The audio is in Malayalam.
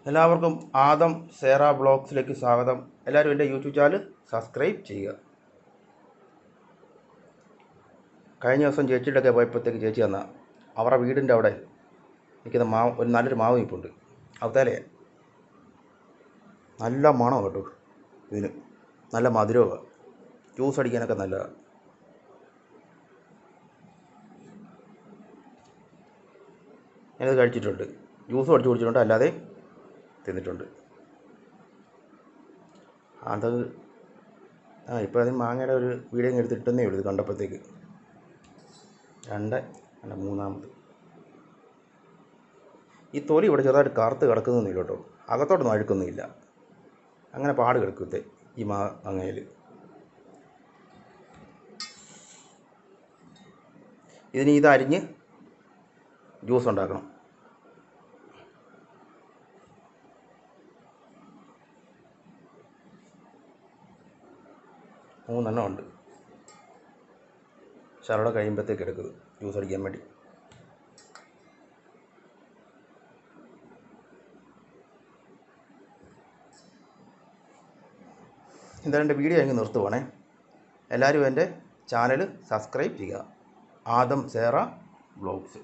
എല്ലാവർക്കും ആദം സേറ ബ്ലോഗ്സിലേക്ക് സ്വാഗതം. എല്ലാവരും എൻ്റെ യൂട്യൂബ് ചാനൽ സബ്സ്ക്രൈബ് ചെയ്യുക. കഴിഞ്ഞ ദിവസം ചേച്ചിയുടെ ഒക്കെ പോയപ്പോഴത്തേക്ക് ചേച്ചി തന്ന അവരുടെ വീടിൻ്റെ അവിടെ നിൽക്കുന്ന മാവ്, ഒരു നല്ലൊരു മാവ് നിൽപ്പുണ്ട്. അവത്തേലെ നല്ല മണം കേട്ടോ, ഇതിന് നല്ല മധുരമാണ്, ജ്യൂസ് അടിക്കാനൊക്കെ നല്ലതാണ്. ഞാനിത് കഴിച്ചിട്ടുണ്ട്, ജ്യൂസ് അടിച്ച് കുടിച്ചിട്ടുണ്ട്, അല്ലാതെ തിന്നിട്ടുണ്ട്. അത് ഇപ്പോൾ അതിന് മാങ്ങയുടെ ഒരു വീഡിയോ എടുത്തിട്ടേ ഉള്ളൂ ഇത് കണ്ടപ്പോഴത്തേക്ക്. മൂന്നാമത് ഈ തൊലി ഇവിടെ ചെറുതായിട്ട് കറുത്ത് കിടക്കുന്നൊന്നുമില്ല കേട്ടോ, അകത്തോട്ടൊന്നും അഴുക്കൊന്നുമില്ല, അങ്ങനെ പാട് കിടക്കത്തെ ഈ മാങ്ങയിൽ. ഇതിന് ഇതരിഞ്ഞ് ജ്യൂസ് ഉണ്ടാക്കണം. മൂന്നെണ്ണം ഉണ്ട്. ശരട കഴിയുമ്പോഴത്തേക്ക് എടുക്കുന്നത് ജ്യൂസ് അടിക്കാൻ വേണ്ടി. എന്തായാലും എൻ്റെ വീഡിയോ അങ്ങ് നിർത്തുവാണേ. എല്ലാവരും എൻ്റെ ചാനൽ സബ്സ്ക്രൈബ് ചെയ്യുക. ആദം സേറ ബ്ലോഗ്സ്.